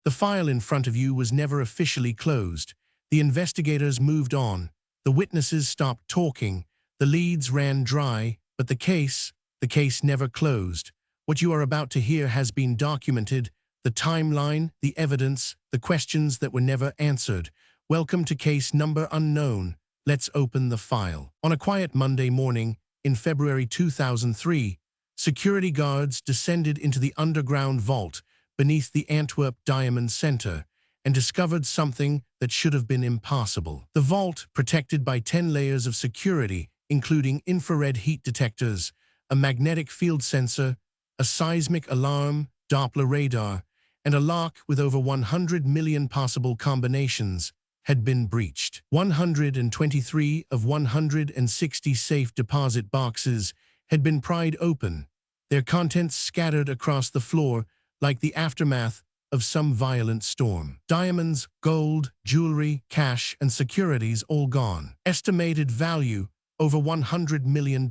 The file in front of you was never officially closed. The investigators moved on. The witnesses stopped talking. The leads ran dry, but the case never closed. What you are about to hear has been documented. The timeline, the evidence, the questions that were never answered. Welcome to case number unknown. Let's open the file. On a quiet Monday morning, in February 2003, security guards descended into the underground vault beneath the Antwerp Diamond Center and discovered something that should have been impossible. The vault, protected by 10 layers of security, including infrared heat detectors, a magnetic field sensor, a seismic alarm, Doppler radar, and a lock with over 100 million possible combinations, had been breached. 123 of 160 safe deposit boxes had been pried open, their contents scattered across the floor like the aftermath of some violent storm. Diamonds, gold, jewelry, cash, and securities all gone. Estimated value over $100 million.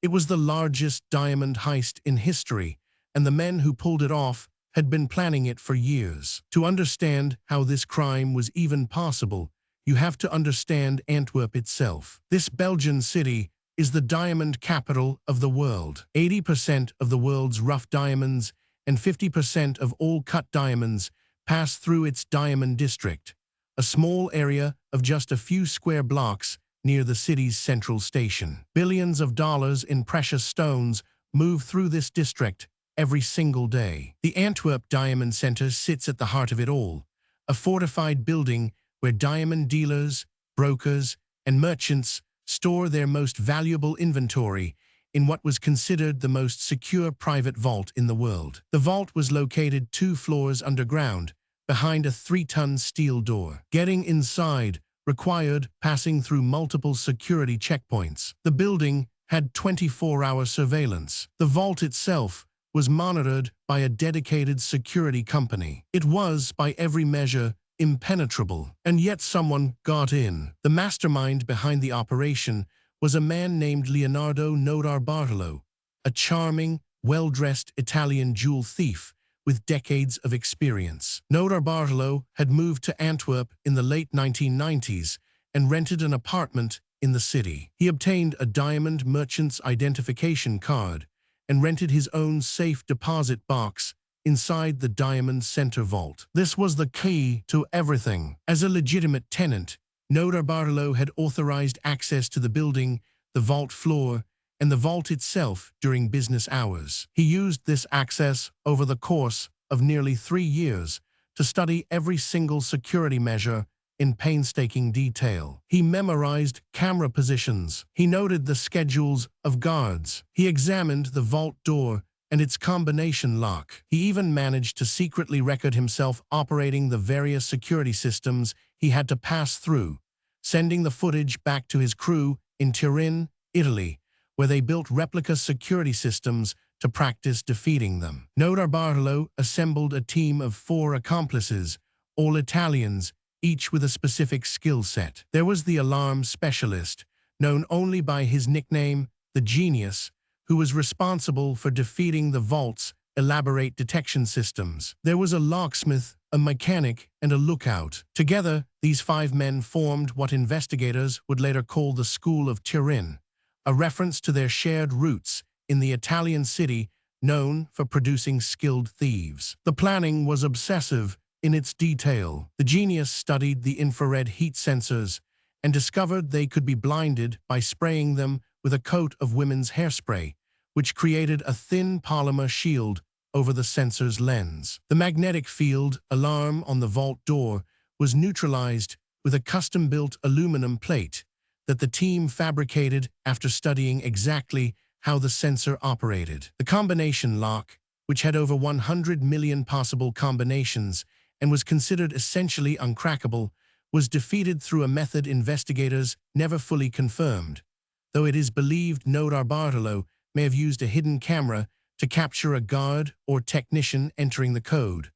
It was the largest diamond heist in history, and the men who pulled it off had been planning it for years. To understand how this crime was even possible, you have to understand Antwerp itself. This Belgian city is the diamond capital of the world. 80% of the world's rough diamonds and 50% of all cut diamonds pass through its diamond district, a small area of just a few square blocks near the city's central station. Billions of dollars in precious stones move through this district every single day. The Antwerp Diamond Center sits at the heart of it all, a fortified building where diamond dealers, brokers, and merchants store their most valuable inventory in what was considered the most secure private vault in the world. The vault was located 2 floors underground, behind a 3-ton steel door. Getting inside required passing through multiple security checkpoints. The building had 24-hour surveillance. The vault itself was monitored by a dedicated security company. It was, by every measure, impenetrable. And yet someone got in. The mastermind behind the operation was a man named Leonardo Notarbartolo, a charming, well-dressed Italian jewel thief with decades of experience. Notarbartolo had moved to Antwerp in the late 1990s and rented an apartment in the city. He obtained a diamond merchant's identification card and rented his own safe deposit box inside the Diamond Center vault. This was the key to everything. As a legitimate tenant, Notarbartolo had authorized access to the building, the vault floor, and the vault itself during business hours. He used this access over the course of nearly 3 years to study every single security measure in painstaking detail. He memorized camera positions. He noted the schedules of guards. He examined the vault door and its combination lock. He even managed to secretly record himself operating the various security systems he had to pass through, sending the footage back to his crew in Turin, Italy, where they built replica security systems to practice defeating them. Notarbartolo assembled a team of 4 accomplices, all Italians, each with a specific skill set. There was the alarm specialist, known only by his nickname, the Genius, who was responsible for defeating the vault's elaborate detection systems. There was a locksmith, a mechanic, and a lookout. Together, these 5 men formed what investigators would later call the School of Turin, a reference to their shared roots in the Italian city known for producing skilled thieves. The planning was obsessive in its detail. The Genius studied the infrared heat sensors and discovered they could be blinded by spraying them with a coat of women's hairspray, which created a thin polymer shield over the sensor's lens. The magnetic field alarm on the vault door was neutralized with a custom-built aluminum plate that the team fabricated after studying exactly how the sensor operated. The combination lock, which had over 100 million possible combinations and was considered essentially uncrackable, was defeated through a method investigators never fully confirmed, though it is believed Notarbartolo may have used a hidden camera to capture a guard or technician entering the code,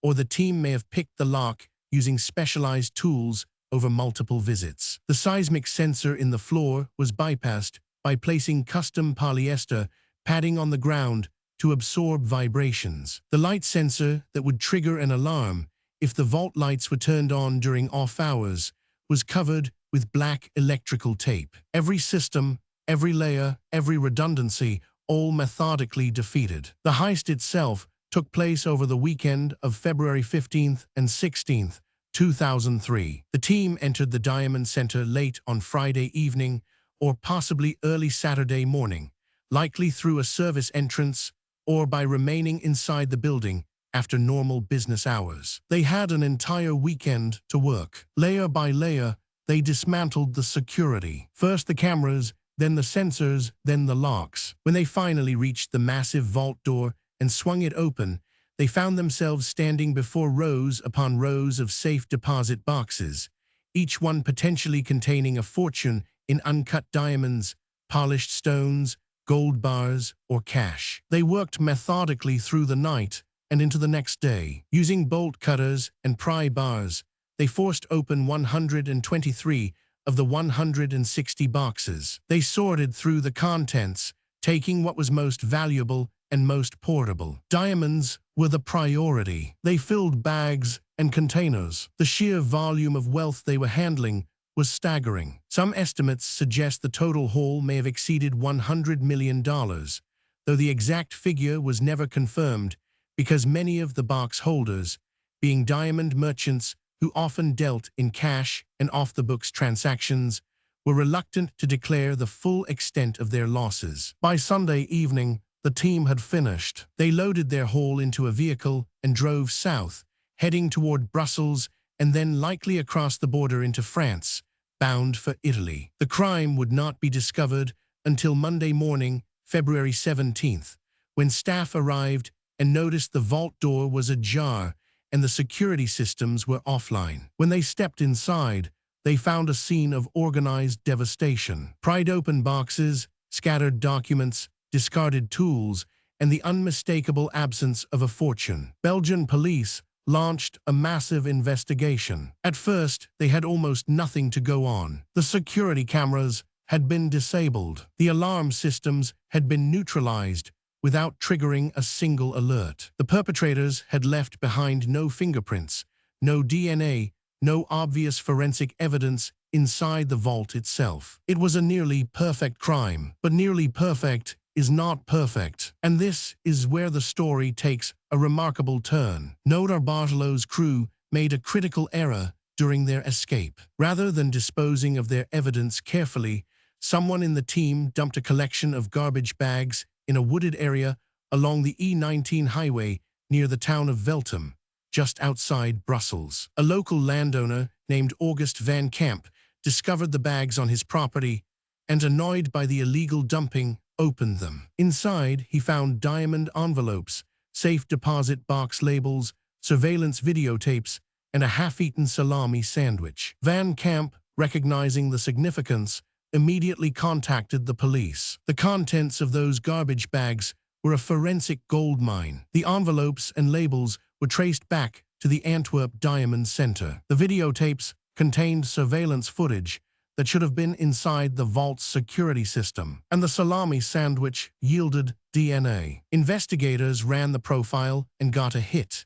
or the team may have picked the lock using specialized tools over multiple visits. The seismic sensor in the floor was bypassed by placing custom polyester padding on the ground to absorb vibrations. The light sensor that would trigger an alarm if the vault lights were turned on during off hours, was covered with black electrical tape. Every system, every layer, every redundancy, all methodically defeated. The heist itself took place over the weekend of February 15th and 16th, 2003. The team entered the Diamond Center late on Friday evening or possibly early Saturday morning, likely through a service entrance or by remaining inside the building after normal business hours. They had an entire weekend to work. Layer by layer, they dismantled the security. First the cameras, then the sensors, then the locks. When they finally reached the massive vault door and swung it open, they found themselves standing before rows upon rows of safe deposit boxes, each one potentially containing a fortune in uncut diamonds, polished stones, gold bars, or cash. They worked methodically through the night and into the next day. Using bolt cutters and pry bars, they forced open 123 of the 160 boxes. They sorted through the contents, taking what was most valuable and most portable. Diamonds were the priority. They filled bags and containers. The sheer volume of wealth they were handling was staggering. Some estimates suggest the total haul may have exceeded $100 million, though the exact figure was never confirmed because many of the box holders, being diamond merchants who often dealt in cash and off-the-books transactions, were reluctant to declare the full extent of their losses. By Sunday evening, the team had finished. They loaded their haul into a vehicle and drove south, heading toward Brussels and then likely across the border into France, bound for Italy. The crime would not be discovered until Monday morning, February 17th, when staff arrived and noticed the vault door was ajar and the security systems were offline. When they stepped inside, they found a scene of organized devastation. Pried open boxes, scattered documents, discarded tools, and the unmistakable absence of a fortune. Belgian police launched a massive investigation. At first, they had almost nothing to go on. The security cameras had been disabled. The alarm systems had been neutralized without triggering a single alert. The perpetrators had left behind no fingerprints, no DNA, no obvious forensic evidence inside the vault itself. It was a nearly perfect crime, but nearly perfect is not perfect. And this is where the story takes a remarkable turn. Nodar Barthelot's crew made a critical error during their escape. Rather than disposing of their evidence carefully, someone in the team dumped a collection of garbage bags in a wooded area along the E19 highway near the town of Veltum, just outside Brussels. A local landowner named August van Camp discovered the bags on his property and, annoyed by the illegal dumping, opened them. Inside, he found diamond envelopes, safe deposit box labels, surveillance videotapes, and a half-eaten salami sandwich. Van Camp, recognizing the significance, immediately contacted the police. The contents of those garbage bags were a forensic gold mine. The envelopes and labels were traced back to the Antwerp Diamond Center. The videotapes contained surveillance footage that should have been inside the vault's security system, and the salami sandwich yielded DNA. Investigators ran the profile and got a hit: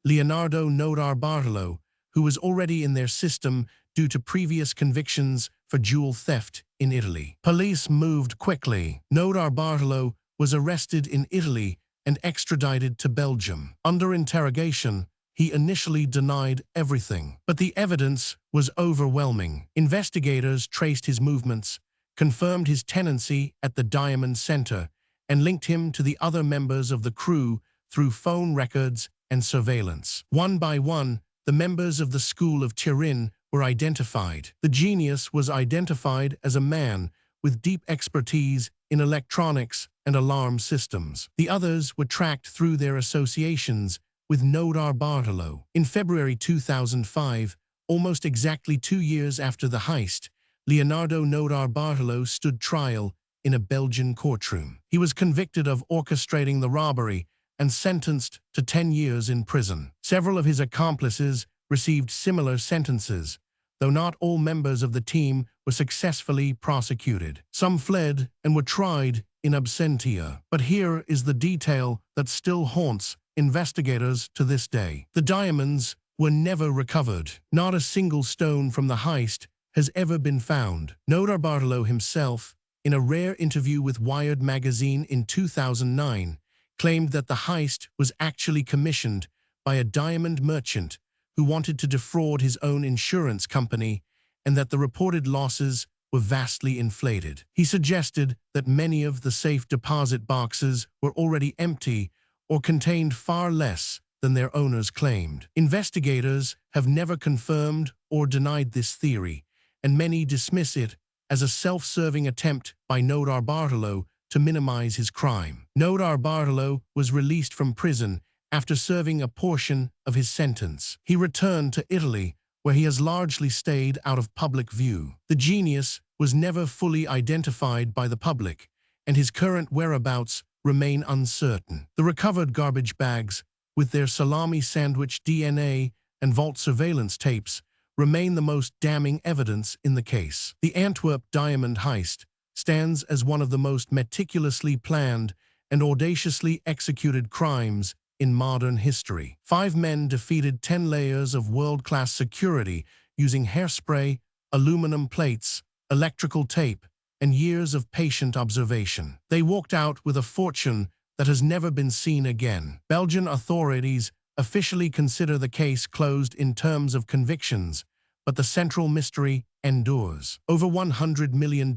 Leonardo Nodar Barthelot, who was already in their system due to previous convictions for jewel theft in Italy. Police moved quickly. Nodar Barthelot was arrested in Italy and extradited to Belgium. Under interrogation, he initially denied everything, but the evidence was overwhelming. Investigators traced his movements, confirmed his tenancy at the Diamond Center, and linked him to the other members of the crew through phone records and surveillance. One by one, the members of the School of Turin were identified. The genius was identified as a man with deep expertise in electronics and alarm systems. The others were tracked through their associations with Nodar Barthelot. In February 2005, almost exactly 2 years after the heist, Leonardo Nodar Barthelot stood trial in a Belgian courtroom. He was convicted of orchestrating the robbery and sentenced to 10 years in prison. Several of his accomplices received similar sentences, though not all members of the team were successfully prosecuted. Some fled and were tried in absentia. But here is the detail that still haunts investigators to this day. The diamonds were never recovered. Not a single stone from the heist has ever been found. Notarbartolo himself, in a rare interview with Wired magazine in 2009, claimed that the heist was actually commissioned by a diamond merchant who wanted to defraud his own insurance company, and that the reported losses were vastly inflated. He suggested that many of the safe deposit boxes were already empty or contained far less than their owners claimed. Investigators have never confirmed or denied this theory, and many dismiss it as a self-serving attempt by Notarbartolo to minimize his crime. Notarbartolo was released from prison after serving a portion of his sentence. He returned to Italy, where he has largely stayed out of public view. The genius was never fully identified by the public, and his current whereabouts remain uncertain. The recovered garbage bags, with their salami sandwich DNA and vault surveillance tapes, remain the most damning evidence in the case. The Antwerp diamond heist stands as one of the most meticulously planned and audaciously executed crimes in modern history. 5 men defeated 10 layers of world-class security using hairspray, aluminum plates, electrical tape, and years of patient observation. They walked out with a fortune that has never been seen again. Belgian authorities officially consider the case closed in terms of convictions, but the central mystery endures. Over $100 million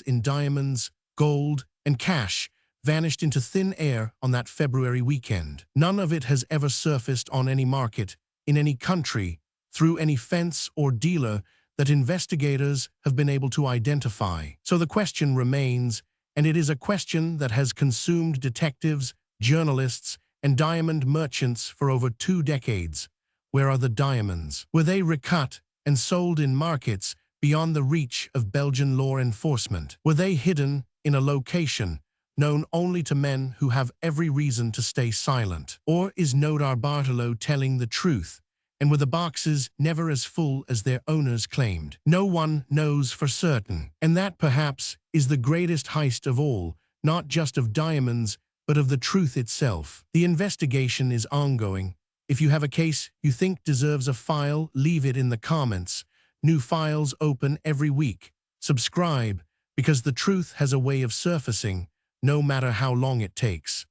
in diamonds, gold, and cash vanished into thin air on that February weekend. None of it has ever surfaced on any market, in any country, through any fence or dealer that investigators have been able to identify. So the question remains, and it is a question that has consumed detectives, journalists, and diamond merchants for over 2 decades. Where are the diamonds? Were they recut and sold in markets beyond the reach of Belgian law enforcement? Were they hidden in a location known only to men who have every reason to stay silent? Or is Notarbartolo telling the truth, and were the boxes never as full as their owners claimed? No one knows for certain. And that, perhaps, is the greatest heist of all, not just of diamonds, but of the truth itself. The investigation is ongoing. If you have a case you think deserves a file, leave it in the comments. New files open every week. Subscribe, because the truth has a way of surfacing, no matter how long it takes.